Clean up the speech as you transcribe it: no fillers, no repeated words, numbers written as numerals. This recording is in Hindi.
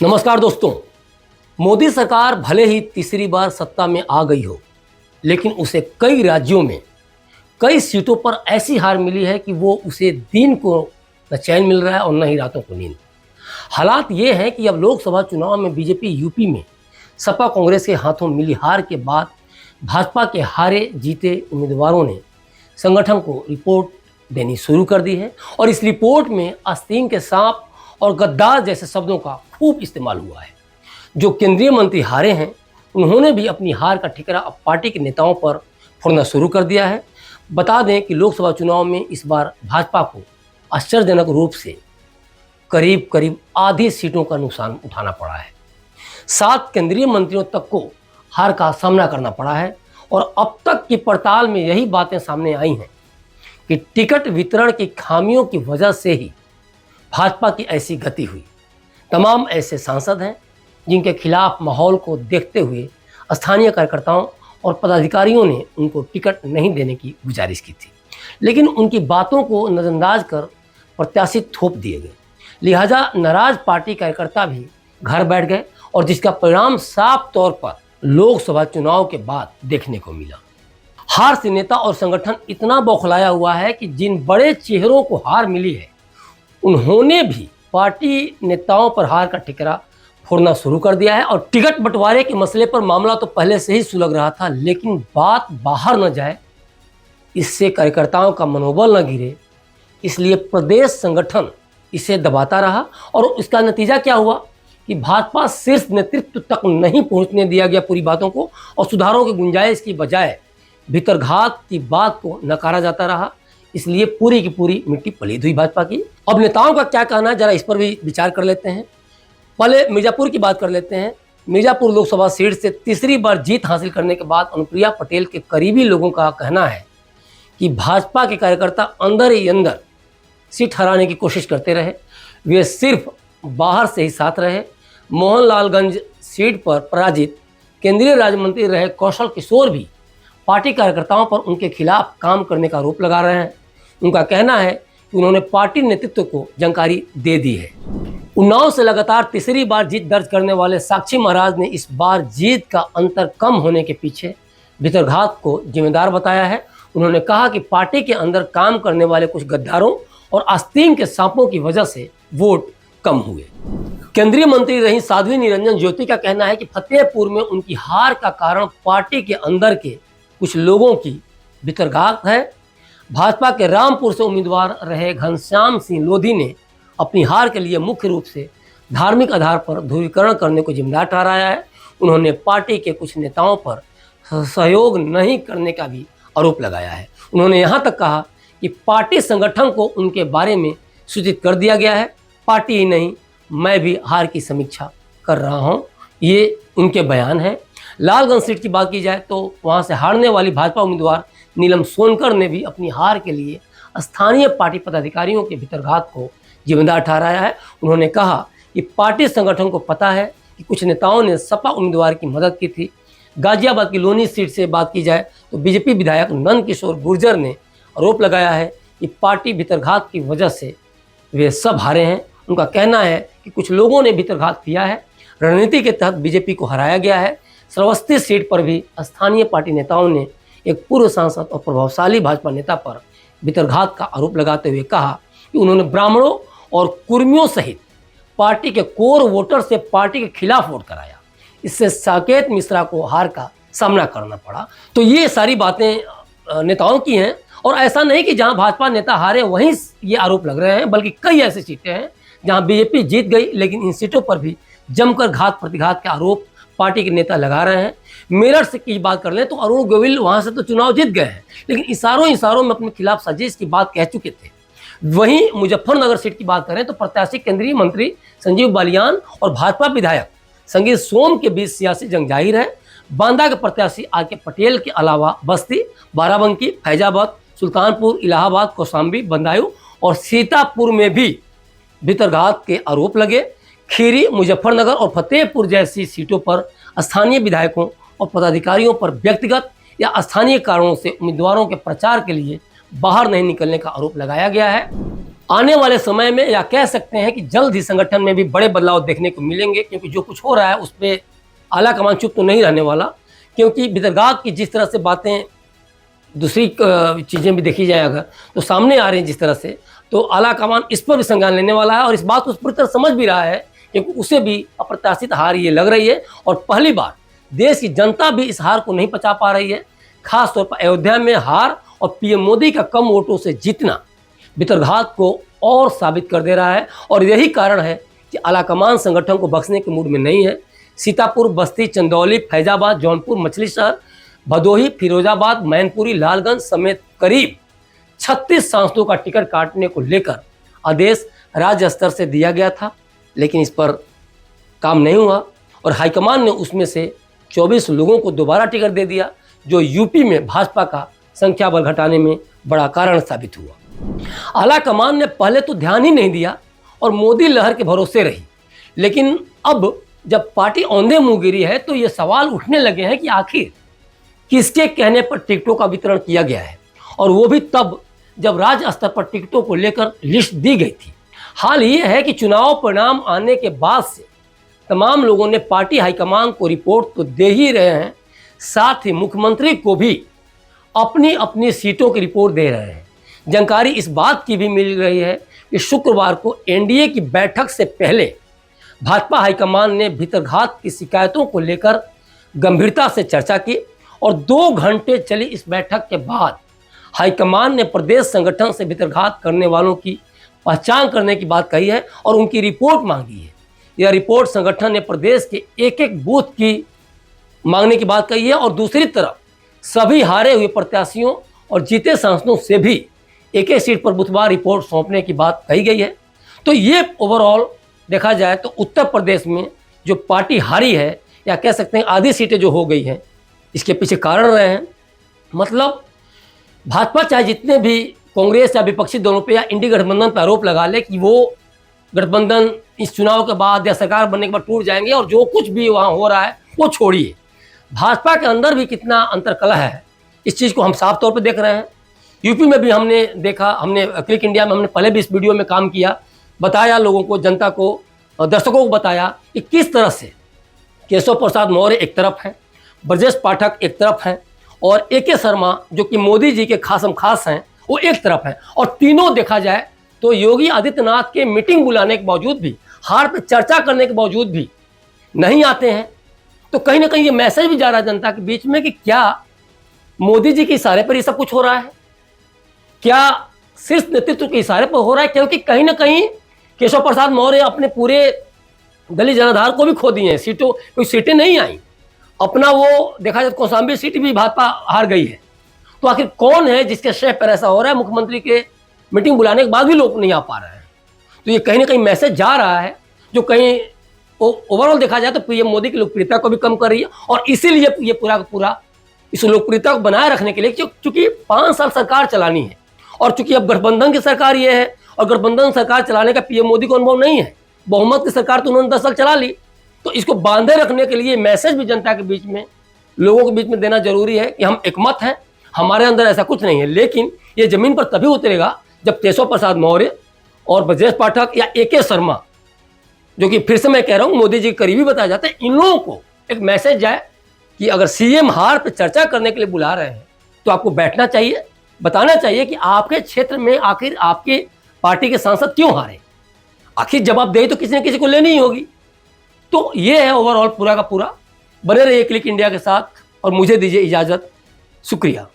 नमस्कार दोस्तों। मोदी सरकार भले ही तीसरी बार सत्ता में आ गई हो, लेकिन उसे कई राज्यों में कई सीटों पर ऐसी हार मिली है कि वो उसे दिन को न चैन मिल रहा है और न ही रातों को नींद। हालात ये हैं कि अब लोकसभा चुनाव में बीजेपी यूपी में सपा कांग्रेस के हाथों मिली हार के बाद भाजपा के हारे जीते उम्मीदवारों ने संगठन को रिपोर्ट देनी शुरू कर दी है और इस रिपोर्ट में आस्तीन के सांप और गद्दार जैसे शब्दों का खूब इस्तेमाल हुआ है। जो केंद्रीय मंत्री हारे हैं उन्होंने भी अपनी हार का ठिकरा अब पार्टी के नेताओं पर फोड़ना शुरू कर दिया है। बता दें कि लोकसभा चुनाव में इस बार भाजपा को आश्चर्यजनक रूप से करीब करीब आधी सीटों का नुकसान उठाना पड़ा है। 7 केंद्रीय मंत्रियों तक को हार का सामना करना पड़ा है और अब तक की पड़ताल में यही बातें सामने आई हैं कि टिकट वितरण की खामियों की वजह से ही भाजपा की ऐसी गति हुई। तमाम ऐसे सांसद हैं जिनके खिलाफ माहौल को देखते हुए स्थानीय कार्यकर्ताओं और पदाधिकारियों ने उनको टिकट नहीं देने की गुजारिश की थी, लेकिन उनकी बातों को नज़रअंदाज कर प्रत्याशी थोप दिए गए। लिहाजा नाराज पार्टी कार्यकर्ता भी घर बैठ गए और जिसका परिणाम साफ तौर पर लोकसभा चुनाव के बाद देखने को मिला। हार से नेता और संगठन इतना बौखलाया हुआ है कि जिन बड़े चेहरों को हार मिली है उन्होंने भी पार्टी नेताओं पर हार का ठिकरा फोड़ना शुरू कर दिया है। और टिकट बंटवारे के मसले पर मामला तो पहले से ही सुलग रहा था, लेकिन बात बाहर न जाए, इससे कार्यकर्ताओं का मनोबल न गिरे, इसलिए प्रदेश संगठन इसे दबाता रहा। और इसका नतीजा क्या हुआ कि भाजपा शीर्ष नेतृत्व तक नहीं पहुंचने दिया गया पूरी बातों को, और सुधारों की गुंजाइश की बजाय भीतरघात की बात को नकारा जाता रहा। इसलिए पूरी की पूरी मिट्टी पलीद हुई भाजपा की। अब नेताओं का क्या कहना है, जरा इस पर भी विचार कर लेते हैं। पहले मिर्जापुर की बात कर लेते हैं। मिर्जापुर लोकसभा सीट से तीसरी बार जीत हासिल करने के बाद अनुप्रिया पटेल के करीबी लोगों का कहना है कि भाजपा के कार्यकर्ता अंदर ही अंदर सीट हराने की कोशिश करते रहे, वे सिर्फ बाहर से ही साथ रहे। मोहनलालगंज सीट पर पराजित केंद्रीय राज्य मंत्री रहे कौशल किशोर भी पार्टी कार्यकर्ताओं पर उनके खिलाफ काम करने का आरोप लगा रहे हैं। उनका कहना है कि उन्होंने पार्टी नेतृत्व को जानकारी दे दी है। उन्नाव से लगातार तीसरी बार जीत दर्ज करने वाले साक्षी महाराज ने इस बार जीत का अंतर कम होने के पीछे भीतरघात को जिम्मेदार बताया है। उन्होंने कहा कि पार्टी के अंदर काम करने वाले कुछ गद्दारों और आस्तीन के सांपों की वजह से वोट कम हुए। केंद्रीय मंत्री रही साध्वी निरंजन ज्योति का कहना है कि फतेहपुर में उनकी हार का कारण पार्टी के अंदर के कुछ लोगों की भीतरघात है। भाजपा के रामपुर से उम्मीदवार रहे घनश्याम सिंह लोधी ने अपनी हार के लिए मुख्य रूप से धार्मिक आधार पर ध्रुवीकरण करने को जिम्मेदार ठहराया है। उन्होंने पार्टी के कुछ नेताओं पर सहयोग नहीं करने का भी आरोप लगाया है। उन्होंने यहाँ तक कहा कि पार्टी संगठन को उनके बारे में सूचित कर दिया गया है। पार्टी ही नहीं, मैं भी हार की समीक्षा कर रहा हूँ, ये उनके बयान हैं। लालगंज सीट की बात की जाए तो वहाँ से हारने वाली भाजपा उम्मीदवार नीलम सोनकर ने भी अपनी हार के लिए स्थानीय पार्टी पदाधिकारियों के भीतरघात को जिम्मेदार ठहराया है। उन्होंने कहा कि पार्टी संगठन को पता है कि कुछ नेताओं ने सपा उम्मीदवार की मदद की थी। गाजियाबाद की लोनी सीट से बात की जाए तो बीजेपी विधायक नंद किशोर गुर्जर ने आरोप लगाया है कि पार्टी भीतरघात की वजह से वे सब हारे हैं। उनका कहना है कि कुछ लोगों ने भीतरघात किया है, रणनीति के तहत बीजेपी को हराया गया है। श्रावस्ती सीट पर भी स्थानीय पार्टी नेताओं ने एक पूर्व सांसद और प्रभावशाली भाजपा नेता पर भीतरघात का आरोप लगाते हुए कहा कि उन्होंने ब्राह्मणों और कुर्मियों सहित पार्टी के कोर वोटर से पार्टी के खिलाफ वोट कराया। इससे साकेत मिश्रा को हार का सामना करना पड़ा। तो ये सारी बातें नेताओं की हैं, और ऐसा नहीं कि जहां भाजपा नेता हारे वहीं ये आरोप लग रहे हैं, बल्कि कई ऐसी सीटें हैं जहां बीजेपी जीत गई, लेकिन इन सीटों पर भी जमकर घात प्रतिघात के आरोप पार्टी के नेता लगा रहे हैं। मेरठ की बात कर लें तो अरुण गोविल वहां से तो चुनाव जीत गए हैं, लेकिन इशारों में अपने खिलाफ साजिश की बात कह चुके थे। वहीं मुजफ्फरनगर सीट की बात करें तो प्रत्याशी केंद्रीय मंत्री संजीव बालियान और भाजपा विधायक संगीत सोम के बीच सियासी जंग जाहिर है। बांदा के प्रत्याशी आर.के. पटेल के अलावा बस्ती, बाराबंकी, फैजाबाद, सुल्तानपुर, इलाहाबाद, कौशाम्बी, बदायूं और सीतापुर में भी भीतरघात के आरोप लगे। खीरी, मुजफ्फरनगर और फतेहपुर जैसी सीटों पर स्थानीय विधायकों और पदाधिकारियों पर व्यक्तिगत या स्थानीय कारणों से उम्मीदवारों के प्रचार के लिए बाहर नहीं निकलने का आरोप लगाया गया है। आने वाले समय में या कह सकते हैं कि जल्द ही संगठन में भी बड़े बदलाव देखने को मिलेंगे, क्योंकि जो कुछ हो रहा है उस पर आला कमान चुप तो नहीं रहने वाला। क्योंकि भितरघात की जिस तरह से बातें, दूसरी चीज़ें भी देखी जाए अगर तो सामने आ रही हैं जिस तरह से, तो आला कमान इस पर भी संज्ञान लेने वाला है और इस बात को पूरी तरह समझ भी रहा है, क्योंकि उसे भी अप्रत्याशित हार ये लग रही है और पहली बार देश की जनता भी इस हार को नहीं पचा पा रही है। खासतौर पर अयोध्या में हार और पीएम मोदी का कम वोटों से जीतना भितरघात को और साबित कर दे रहा है और यही कारण है कि आलाकमान संगठन को बख्शने के मूड में नहीं है। सीतापुर, बस्ती, चंदौली, फैजाबाद, जौनपुर, मछली शहर, भदोही, फिरोजाबाद, मैनपुरी, लालगंज समेत करीब 36 सांसदों का टिकट काटने को लेकर आदेश राज्य स्तर से दिया गया था, लेकिन इस पर काम नहीं हुआ और हाईकमान ने उसमें से 24 लोगों को दोबारा टिकट दे दिया, जो यूपी में भाजपा का संख्या बल घटाने में बड़ा कारण साबित हुआ। आला कमान ने पहले तो ध्यान ही नहीं दिया और मोदी लहर के भरोसे रही, लेकिन अब जब पार्टी औंधे मुंह गिरी है तो ये सवाल उठने लगे हैं कि आखिर किसके कहने पर टिकटों का वितरण किया गया है, और वो भी तब जब राज्य स्तर पर टिकटों को लेकर लिस्ट दी गई थी। हाल ये है कि चुनाव परिणाम आने के बाद से तमाम लोगों ने पार्टी हाईकमान को रिपोर्ट तो दे ही रहे हैं, साथ ही मुख्यमंत्री को भी अपनी अपनी सीटों की रिपोर्ट दे रहे हैं। जानकारी इस बात की भी मिल रही है कि शुक्रवार को एनडीए की बैठक से पहले भाजपा हाईकमान ने भितरघात की शिकायतों को लेकर गंभीरता से चर्चा की और 2 घंटे चली इस बैठक के बाद हाईकमान ने प्रदेश संगठन से भितरघात करने वालों की पहचान करने की बात कही है और उनकी रिपोर्ट मांगी है। यह रिपोर्ट संगठन ने प्रदेश के एक एक बूथ की मांगने की बात कही है और दूसरी तरफ सभी हारे हुए प्रत्याशियों और जीते सांसदों से भी एक एक सीट पर बुधवार रिपोर्ट सौंपने की बात कही गई है। तो ये ओवरऑल देखा जाए तो उत्तर प्रदेश में जो पार्टी हारी है, या कह सकते हैं आधी सीटें जो हो गई हैं, इसके पीछे कारण रहे हैं। मतलब भाजपा चाहे जितने भी कांग्रेस या विपक्षी दोनों पे या इंडी गठबंधन पर आरोप लगा ले कि वो गठबंधन इस चुनाव के बाद या सरकार बनने के बाद टूट जाएंगे और जो कुछ भी वहाँ हो रहा है वो छोड़िए, भाजपा के अंदर भी कितना अंतर्कलह है, इस चीज़ को हम साफ तौर पर देख रहे हैं। यूपी में भी हमने देखा, हमने क्लिक इंडिया में हमने पहले भी इस वीडियो में काम किया, बताया लोगों को, जनता को, दर्शकों को बताया कि किस तरह से केशव प्रसाद मौर्य एक तरफ हैं, ब्रजेश पाठक एक तरफ हैं और ए.के. शर्मा जो कि मोदी जी के खासम खास हैं वो एक तरफ हैं। और तीनों देखा जाए तो योगी आदित्यनाथ के मीटिंग बुलाने के बावजूद भी, हार पर चर्चा करने के बावजूद भी नहीं आते हैं। तो कहीं ना कहीं ये मैसेज भी जा रहा है जनता के बीच में कि क्या मोदी जी के इशारे पर ये सब कुछ हो रहा है, क्या शीर्ष नेतृत्व के इशारे पर हो रहा है, क्योंकि कहीं ना कहीं केशव प्रसाद मौर्य अपने पूरे दलित जनाधार को भी खो दिए हैं, सीटों कोई सीटें नहीं आई, अपना वो देखा जाए कौशाम्बी सीट भी भाजपा हार गई है। तो आखिर कौन है जिसके शह पर ऐसा हो रहा है, मुख्यमंत्री के मीटिंग बुलाने के बाद भी लोग नहीं आ पा रहे हैं। तो ये कहीं ना कहीं मैसेज जा रहा है जो कहीं ओवरऑल देखा जाए तो पीएम मोदी की लोकप्रियता को भी कम कर रही है और इसीलिए ये पूरा का पूरा इस लोकप्रियता को बनाए रखने के लिए, चूंकि 5 साल सरकार चलानी है और चूंकि अब गठबंधन की सरकार ये है और गठबंधन सरकार चलाने का पीएम मोदी को अनुभव नहीं है, बहुमत की सरकार तो उन्होंने 10 साल चला ली, तो इसको बांधे रखने के लिए मैसेज भी जनता के बीच में, लोगों के बीच में देना जरूरी है कि हम एकमत हैं, हमारे अंदर ऐसा कुछ नहीं है। लेकिन ये जमीन पर तभी उतरेगा जब केशव प्रसाद मौर्य और ब्रजेश पाठक या ए.के. शर्मा, जो कि फिर से मैं कह रहा हूँ मोदी जी करीबी बताया जाता है, इन लोगों को एक मैसेज जाए कि अगर सीएम हार पर चर्चा करने के लिए बुला रहे हैं तो आपको बैठना चाहिए, बताना चाहिए कि आपके क्षेत्र में आखिर आपके पार्टी के सांसद क्यों हारे, आखिर जवाबदेही तो किसी न किसी को लेनी ही होगी। तो ये है ओवरऑल पूरा का पूरा। बने रहिए क्लिक इंडिया के साथ और मुझे दीजिए इजाज़त। शुक्रिया।